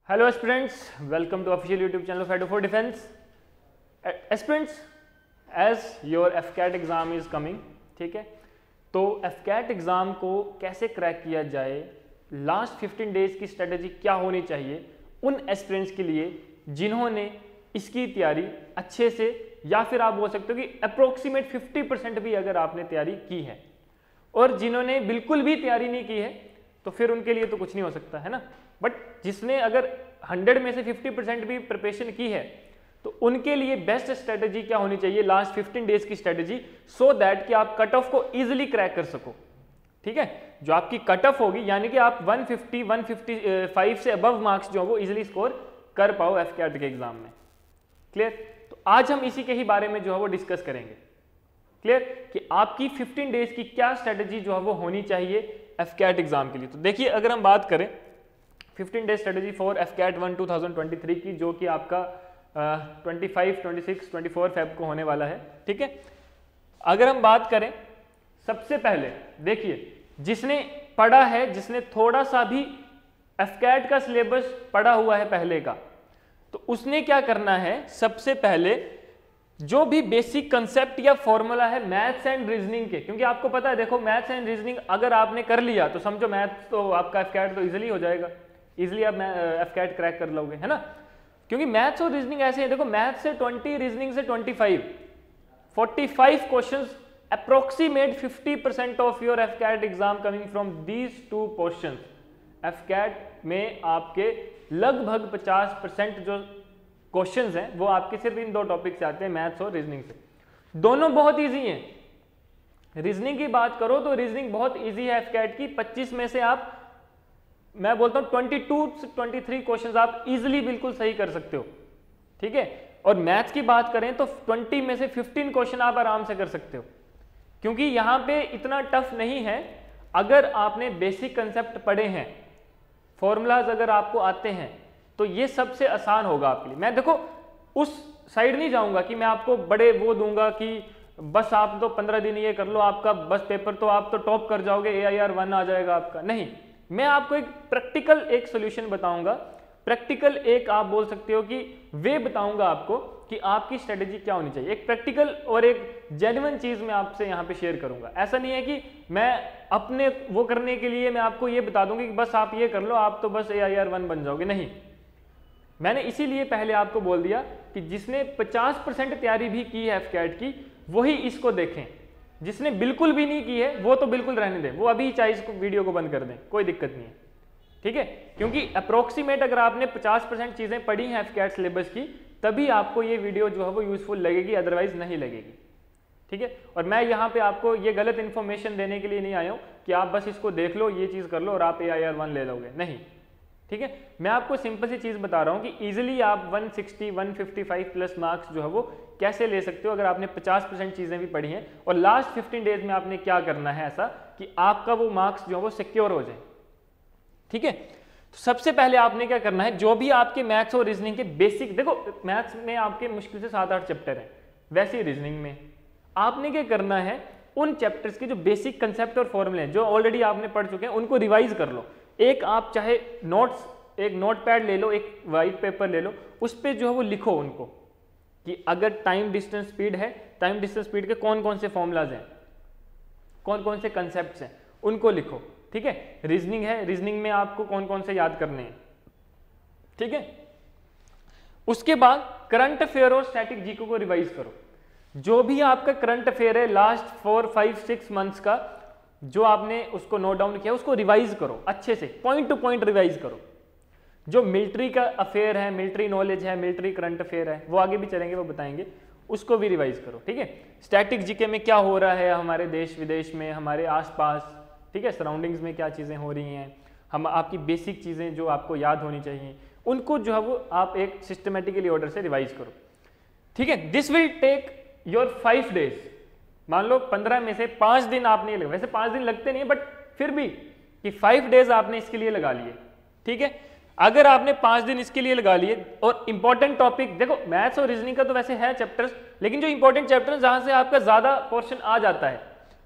Hello aspirants, welcome to official YouTube channel of Edo for defence. Aspirants, as your AFCAT exam is coming, ठीक है, तो AFCAT exam को कैसे crack किया जाए, लास्ट 15 डेज की स्ट्रेटेजी क्या होनी चाहिए उन एस्पिरेंट्स के लिए जिन्होंने इसकी तैयारी अच्छे से, या फिर आप बोल सकते हो कि अप्रोक्सीमेट 50% भी अगर आपने तैयारी की है, और जिन्होंने बिल्कुल भी तैयारी नहीं की है तो फिर उनके लिए तो कुछ नहीं हो सकता है ना। बट जिसने अगर 100 में से 50% भी प्रिपरेशन की है तो उनके लिए बेस्ट स्ट्रेटेजी क्या होनी चाहिए, लास्ट 15 डेज की स्ट्रेटेजी, सो दैट कि आप कट ऑफ को इजीली क्रैक कर सको। ठीक है, जो आपकी कट ऑफ होगी यानी कि आप 150 155 से अबव मार्क्स जो वो इजीली स्कोर कर पाओ एफकैट के एग्जाम में। क्लियर? तो आज हम इसी के ही बारे में जो है वो डिस्कस करेंगे। क्लियर कि आपकी 15 डेज की क्या स्ट्रेटेजी जो है वो होनी चाहिए एफकैट एग्जाम के लिए। तो देखिए, अगर हम बात करें 15 डेज स्ट्रेटेजी फॉर एफकैट 1 2023 की, जो कि आपका 25, 26, 24 फेब को होने वाला है। ठीक है, अगर हम बात करें, सबसे पहले देखिए, जिसने पढ़ा है, जिसने थोड़ा सा भी एफकैट का सिलेबस पढ़ा हुआ है पहले का, तो उसने क्या करना है, सबसे पहले जो भी बेसिक कंसेप्ट या फॉर्मूला है मैथ्स एंड रीजनिंग के, क्योंकि आपको पता है, देखो मैथ्स एंड रीजनिंग अगर आपने कर लिया तो समझो मैथ्स तो आपका एफकैट तो इजीली हो जाएगा, इजीली आप एफकैट क्रैक कर लोगे, है ना। क्योंकि मैथ्स और रीजनिंग ऐसे हैं, देखो मैथ्स से 20, रीजनिंग से 25, 45 questions, approximate 50% of your AFCAT exam coming from these two questions. AFCAT में आपके लगभग 50% जो क्वेश्चंस हैं वो आपके सिर्फ इन दो टॉपिक से आते हैं, मैथ्स और रीजनिंग से। दोनों बहुत इजी हैं। रीजनिंग की बात करो तो रीजनिंग बहुत इजी है एफकैट की, 25 में से आप, मैं बोलता हूं 22 से 23 क्वेश्चंस आप इजीली बिल्कुल सही कर सकते हो। ठीक है, और मैथ्स की बात करें तो 20 में से 15 क्वेश्चन आप आराम से कर सकते हो, क्योंकि यहां पे इतना टफ नहीं है। अगर आपने बेसिक कंसेप्ट पढ़े हैं, फॉर्मूलाज अगर आपको आते हैं, तो ये सबसे आसान होगा आपके लिए। मैं देखो उस साइड नहीं जाऊंगा कि मैं आपको बड़े वो दूंगा कि बस आप तो 15 दिन ये कर लो, आपका बस पेपर तो आप तो टॉप कर जाओगे, AIR 1 आ जाएगा आपका, नहीं। मैं आपको एक प्रैक्टिकल एक सोल्यूशन बताऊंगा, प्रैक्टिकल एक आप बोल सकते हो कि वे बताऊंगा आपको कि आपकी स्ट्रेटेजी क्या होनी चाहिए। एक प्रैक्टिकल और एक जेन्युइन चीज मैं आपसे यहाँ पे शेयर करूंगा। ऐसा नहीं है कि मैं अपने वो करने के लिए मैं आपको ये बता दूंगी कि बस आप ये कर लो, आप तो बस AIR 1 बन जाओगे, नहीं। मैंने इसीलिए पहले आपको बोल दिया कि जिसने 50% तैयारी भी की है एफकैट की, वही इसको देखें। जिसने बिल्कुल भी नहीं की है वो तो बिल्कुल रहने दें, वो अभी चाहे इसको वीडियो को बंद कर दें, कोई दिक्कत नहीं है। ठीक है, क्योंकि अप्रोक्सीमेट अगर आपने 50% चीजें पढ़ी हैं एफकैट सिलेबस की, तभी आपको ये वीडियो जो है वो यूजफुल लगेगी, अदरवाइज नहीं लगेगी। ठीक है, और मैं यहाँ पे आपको ये गलत इन्फॉर्मेशन देने के लिए नहीं आया हूँ कि आप बस इसको देख लो, ये चीज कर लो और आप AIR 1 ले लोगे, नहीं। ठीक है, मैं आपको सिंपल सी चीज बता रहा हूं कि इजीली आप 160 155 प्लस मार्क्स जो है वो कैसे ले सकते हो अगर आपने 50% चीजें भी पढ़ी हैं, और लास्ट 15 डेज में आपने क्या करना है ऐसा कि आपका वो मार्क्स जो है वो सिक्योर हो जाए। ठीक है, तो सबसे पहले आपने क्या करना है, जो भी आपके मैथ्स और रीजनिंग के बेसिक, देखो मैथ्स में आपके मुश्किल से 7-8 चैप्टर हैं, वैसे ही रीजनिंग में आपने क्या करना है, उन चैप्टर्स के जो बेसिक कंसेप्ट और फॉर्मूले हैं जो ऑलरेडी आपने पढ़ चुके हैं, उनको रिवाइज कर लो। एक आप चाहे नोट्स, एक नोटपैड ले लो, एक वाइट पेपर ले लो, उस पे जो है वो लिखो उनको कि अगर टाइम डिस्टेंस स्पीड है, टाइम डिस्टेंस स्पीड के कौन कौन से फॉर्मूलाज हैं, कौन कौन से कंसेप्ट्स हैं, उनको लिखो। ठीक है, रीजनिंग है, रीजनिंग में आपको कौन कौन से याद करने हैं। ठीक है, उसके बाद करंट अफेयर और स्टैटिक जीके को रिवाइज करो। जो भी आपका करंट अफेयर है लास्ट 4, 5, 6 मंथ्स का, जो आपने उसको नोट डाउन किया उसको रिवाइज करो अच्छे से, पॉइंट टू पॉइंट रिवाइज करो। जो मिलिट्री का अफेयर है, मिलिट्री नॉलेज है, मिलिट्री करंट अफेयर है, वो आगे भी चलेंगे, वो बताएंगे, उसको भी रिवाइज करो। ठीक है, स्टैटिक जीके में क्या हो रहा है हमारे देश विदेश में, हमारे आसपास, ठीक है, सराउंडिंग्स में क्या चीज़ें हो रही हैं, हम आपकी बेसिक चीज़ें जो आपको याद होनी चाहिए, उनको जो है वो आप एक सिस्टमेटिकली ऑर्डर से रिवाइज करो। ठीक है, this will take your 5 days. मान लो 15 में से 5 दिन आपने लगा, वैसे 5 दिन लगते नहीं, बट फिर भी कि 5 डेज आपने इसके लिए लगा लिए। ठीक है, अगर आपने 5 दिन इसके लिए लगा लिए, और इंपॉर्टेंट टॉपिक देखो, मैथ्स और रीजनिंग का तो वैसे है चैप्टर्स, लेकिन जो इंपॉर्टेंट चैप्टर्स जहां से आपका ज्यादा पोर्शन आ जाता है,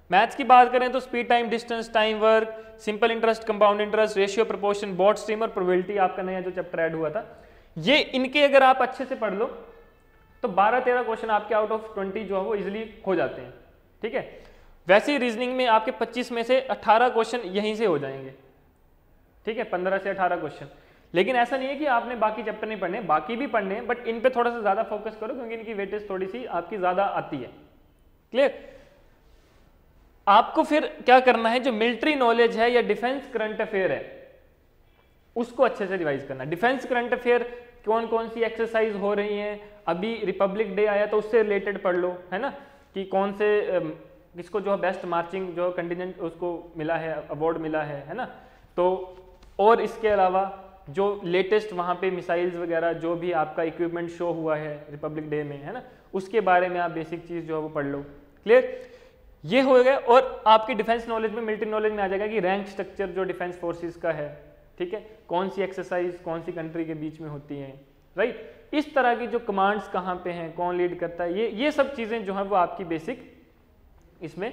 मैथ्स की बात करें तो speed, time, distance, time, work, simple interest, compound interest, ratio, proportion, boat stream और प्रोबेबिलिटी आपका नया जो चैप्टर ऐड हुआ था, ये इनके अगर आप अच्छे से पढ़ लो तो 12-13 क्वेश्चन आपके आउट ऑफ 20 जो है वो इजिली हो जाते हैं। ठीक है, वैसे ही रीजनिंग में आपके 25 में से 18 क्वेश्चन यहीं से हो जाएंगे। ठीक है, 15 से 18 क्वेश्चन। लेकिन ऐसा नहीं है कि आपने बाकी चैप्टर नहीं पढ़ने, बाकी भी पढ़ने हैं, बट इन पे थोड़ा सा ज्यादा फोकस करो क्योंकि इनकी वेटेज थोड़ी सी आपकी ज्यादा आती है। क्लियर? आपको फिर क्या करना है, जो मिलिट्री नॉलेज है या डिफेंस करंट अफेयर है उसको अच्छे से रिवाइज करना। डिफेंस करंट अफेयर कौन कौन सी एक्सरसाइज हो रही हैं, अभी रिपब्लिक डे आया तो उससे रिलेटेड पढ़ लो, है ना, कि कौन से किसको जो है बेस्ट मार्चिंग जो कंटिजेंट उसको मिला है, अवार्ड मिला है ना। तो और इसके अलावा जो लेटेस्ट वहाँ पे मिसाइल्स वगैरह जो भी आपका इक्विपमेंट शो हुआ है रिपब्लिक डे में, है ना, उसके बारे में आप बेसिक चीज़ जो है वो पढ़ लो। क्लियर? ये हो गया। और आपकी डिफेंस नॉलेज में, मिलिट्री नॉलेज में आ जाएगा कि रैंक स्ट्रक्चर जो डिफेंस फोर्सेस का है, ठीक है, कौन सी एक्सरसाइज कौन सी कंट्री के बीच में होती हैं, राइट, इस तरह की जो कमांड्स कहाँ पे हैं, कौन लीड करता है, ये सब चीज़ें जो है वो आपकी बेसिक इसमें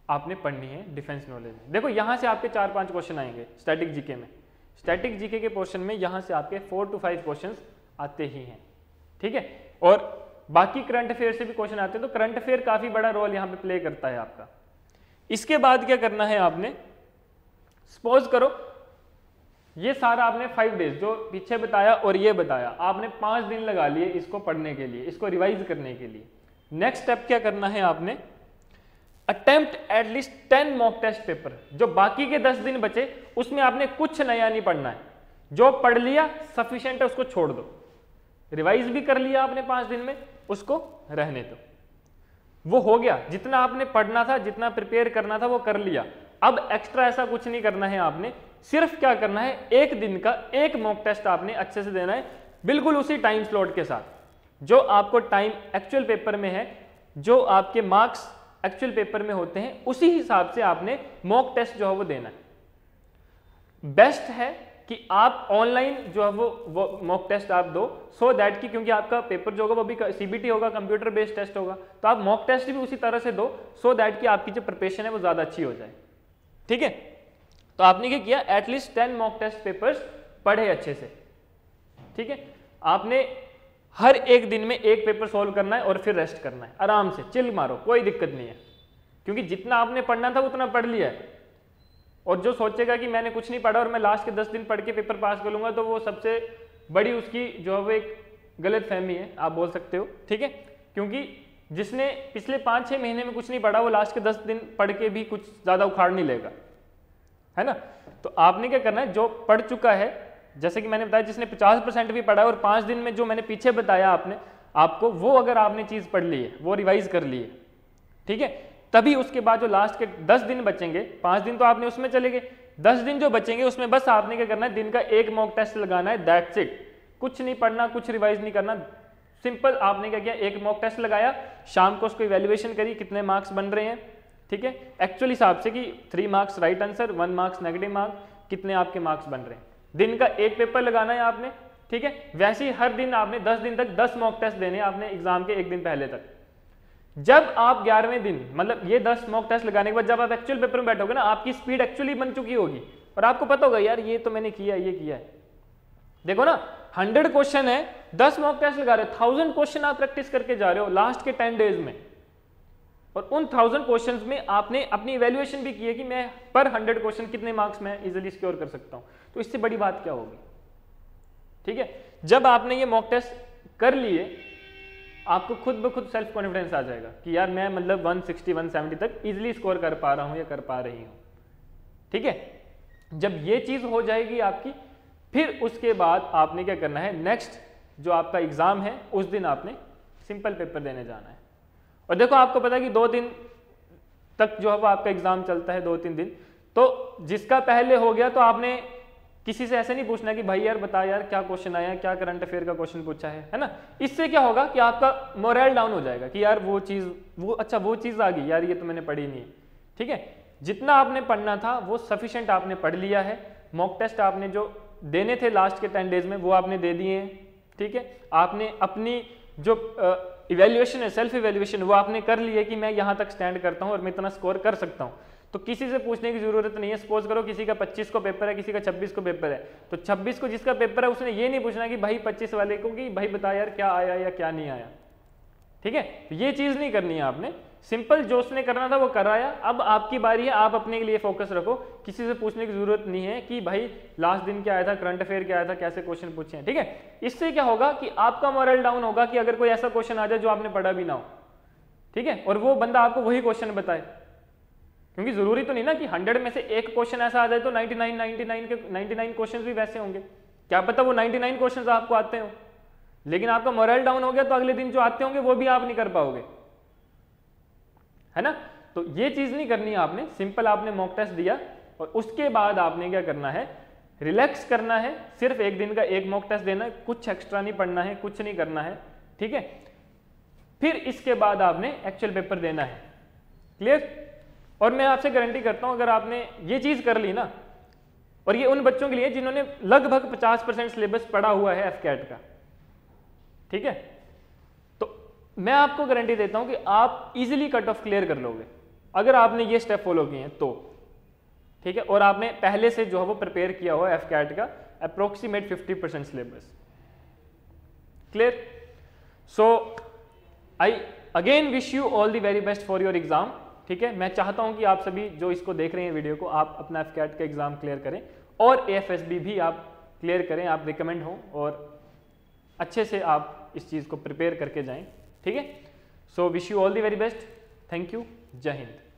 आपने पढ़नी है डिफेंस नॉलेज में। देखो यहाँ से आपके 4-5 क्वेश्चन आएंगे स्टैटिक जीके में। स्टैटिक जीके के पोर्शन में यहाँ से आपके 4 to 5 क्वेश्चन आते ही हैं। ठीक है, और बाकी करंट अफेयर से भी क्वेश्चन आते हैं, तो करंट अफेयर काफी बड़ा रोल यहाँ पे प्ले करता है आपका। इसके बाद क्या करना है आपने, सपोज करो ये सारा आपने 5 डेज जो पीछे बताया और ये बताया, आपने 5 दिन लगा लिए इसको पढ़ने के लिए, इसको रिवाइज करने के लिए। नेक्स्ट स्टेप क्या करना है आपने, attempt at least 10 mock test paper. जो बाकी के 10 दिन बचे उसमें आपने कुछ नया नहीं पढ़ना है, जो पढ़ लिया सफिशिएंट है उसको छोड़ दो। रिवाइज भी कर लिया आपने 5 दिन में, उसको रहने दो, वो हो गया। जितना आपने पढ़ना था, जितना प्रिपेयर करना था वो कर लिया। अब एक्स्ट्रा ऐसा कुछ नहीं करना है आपने, सिर्फ क्या करना है, एक दिन का एक मॉक टेस्ट आपने अच्छे से देना है, बिल्कुल उसी टाइम स्लॉट के साथ जो आपको टाइम एक्चुअल पेपर में है, जो आपके मार्क्स एक्चुअल पेपर में होते हैं, उसी हिसाब से आपने मॉक टेस्ट जो है वो देना है। बेस्ट है कि आप ऑनलाइन जो है वो मॉक टेस्ट आप दो, सो दैट कि क्योंकि आपका पेपर जो होगा वो भी सीबीटी होगा, कंप्यूटर बेस्ड टेस्ट होगा, तो आप मॉक टेस्ट भी उसी तरह से दो, सो दैट कि आपकी जो प्रिपरेशन है वो ज्यादा अच्छी हो जाए। ठीक है, तो आपने क्या किया, एटलीस्ट 10 मॉक टेस्ट पेपर्स पढ़े अच्छे से। ठीक है, आपने हर एक दिन में एक पेपर सॉल्व करना है और फिर रेस्ट करना है, आराम से चिल मारो, कोई दिक्कत नहीं है, क्योंकि जितना आपने पढ़ना था उतना पढ़ लिया है। और जो सोचेगा कि मैंने कुछ नहीं पढ़ा और मैं लास्ट के 10 दिन पढ़ के पेपर पास कर लूंगा, तो वो सबसे बड़ी उसकी जो है वो एक गलत फहमी है, आप बोल सकते हो। ठीक है, क्योंकि जिसने पिछले 5-6 महीने में कुछ नहीं पढ़ा वो लास्ट के 10 दिन पढ़ के भी कुछ ज्यादा उखाड़ नहीं लेगा, है ना। तो आपने क्या करना है, जो पढ़ चुका है, जैसे कि मैंने बताया जिसने 50% भी पढ़ा है और 5 दिन में जो मैंने पीछे बताया आपको वो अगर आपने चीज पढ़ ली है, वो रिवाइज कर ली है, ठीक है, तभी उसके बाद जो लास्ट के 10 दिन बचेंगे, 5 दिन तो आपने उसमें चले गए, 10 दिन जो बचेंगे उसमें बस आपने क्या करना है, दिन का एक मॉक टेस्ट लगाना है, दैट्स इट। कुछ नहीं पढ़ना, कुछ रिवाइज नहीं करना, सिंपल। आपने क्या किया, एक मॉक टेस्ट लगाया, शाम को उसको इवैल्यूएशन करी, कितने मार्क्स बन रहे हैं, ठीक है, एक्चुअल हिसाब से कि 3 marks right answer, 1 marks negative mark, कितने आपके मार्क्स बन रहे हैं। दिन का एक पेपर लगाना है आपने, ठीक है। वैसे ही हर दिन आपने 10 दिन तक 10 मॉक टेस्ट देने आपने एग्जाम के एक दिन पहले तक। जब आप 11वें दिन, मतलब ये 10 मॉक टेस्ट लगाने के बाद जब आप एक्चुअल पेपर में बैठोगे ना, आपकी स्पीड एक्चुअली बन चुकी होगी और आपको पता होगा यार ये तो मैंने किया, ये किया है। देखो ना, 100 क्वेश्चन है, 10 मॉक टेस्ट लगा रहे हो, 1000 क्वेश्चन आप प्रैक्टिस करके जा रहे हो लास्ट के 10 डेज में, और उन 1000 क्वेश्चंस में आपने अपनी इवैल्यूएशन भी की है कि मैं पर 100 क्वेश्चन कितने मार्क्स में इजीली सिक्योर कर सकता हूं। तो इससे बड़ी बात क्या होगी, ठीक है। जब आपने ये मॉक टेस्ट कर लिए, आपको खुद ब खुद सेल्फ कॉन्फिडेंस आ जाएगा कि यार मैं मतलब 160 170 तक इजीली स्कोर कर पा रहा हूं या कर पा रही हूं, ठीक है। जब ये चीज हो जाएगी आपकी, फिर उसके बाद आपने क्या करना है, नेक्स्ट जो आपका एग्जाम है उस दिन आपने सिंपल पेपर देने जाना है। और देखो आपको पता है कि 2 दिन तक जो है वो आपका एग्जाम चलता है, 2-3 दिन। तो जिसका पहले हो गया तो आपने किसी से ऐसे नहीं पूछना कि भाई यार बता यार क्या क्वेश्चन आया, क्या करंट अफेयर का क्वेश्चन पूछा है ना। इससे क्या होगा कि आपका मोरल डाउन हो जाएगा कि यार वो चीज वो चीज आ गई यार, ये तो मैंने पढ़ी नहीं है, ठीक है। जितना आपने पढ़ना था वो सफिशिएंट आपने पढ़ लिया है। मॉक टेस्ट आपने जो देने थे लास्ट के 10 डेज में वो आपने दे दिए हैं, ठीक है। आपने अपनी जो इवैल्यूएशन है, सेल्फ इवैल्यूएशन, वो आपने कर ली है कि मैं यहाँ तक स्टैंड करता हूँ और मैं इतना स्कोर कर सकता हूँ, तो किसी से पूछने की जरूरत नहीं है। सपोज करो किसी का 25 को पेपर है, किसी का 26 को पेपर है, तो 26 को जिसका पेपर है उसने ये नहीं पूछना कि भाई 25 वाले को कि भाई बता यार क्या आया या क्या नहीं आया, ठीक है, तो ये चीज नहीं करनी है आपने। सिंपल जो उसने करना था वो कराया, अब आपकी बारी है, आप अपने के लिए फोकस रखो, किसी से पूछने की जरूरत नहीं है कि भाई लास्ट दिन क्या आया था, करंट अफेयर क्या आया था, कैसे क्वेश्चन पूछे हैं, ठीक है। इससे क्या होगा कि आपका मोरल डाउन होगा कि अगर कोई ऐसा क्वेश्चन आ जाए जो आपने पढ़ा भी ना हो, ठीक है, और वो बंदा आपको वही क्वेश्चन बताए, क्योंकि जरूरी तो नहीं ना कि 100 में से एक क्वेश्चन ऐसा आ जाए तो 99 क्वेश्चन भी वैसे होंगे, क्या पता वो 99 क्वेश्चन आपको आते हो, लेकिन आपका मोरल डाउन हो गया तो अगले दिन जो आते होंगे वो भी आप नहीं कर पाओगे, है ना। तो ये चीज नहीं करनी है आपने, सिंपल आपने मॉक टेस्ट दिया और उसके बाद आपने क्या करना है, रिलैक्स करना है, सिर्फ एक दिन का एक मॉक टेस्ट देना है, कुछ एक्स्ट्रा नहीं पढ़ना है, कुछ नहीं करना है, ठीक है। फिर इसके बाद आपने एक्चुअल पेपर देना है, क्लियर। और मैं आपसे गारंटी करता हूं अगर आपने ये चीज कर ली ना, और ये उन बच्चों के लिए जिन्होंने लगभग 50% सिलेबस पढ़ा हुआ है एफकैट का, ठीक है, तो मैं आपको गारंटी देता हूं कि आप इजीली कट ऑफ क्लियर कर लोगे अगर आपने ये स्टेप फॉलो किए हैं तो, ठीक है। और आपने पहले से जो है वो प्रिपेयर किया हुआ एफकैट का approximate 50% syllabus, clear. So I again wish you all the very best for your exam, ठीक है। मैं चाहता हूं कि आप सभी जो इसको देख रहे हैं वीडियो को, आप अपना एफकैट का एग्जाम क्लियर करें और एएफएसबी भी आप क्लियर करें, आप रिकमेंड हो और अच्छे से आप इस चीज़ को प्रिपेयर करके जाएं, ठीक है। So wish you all the very best, thank you, जय हिंद।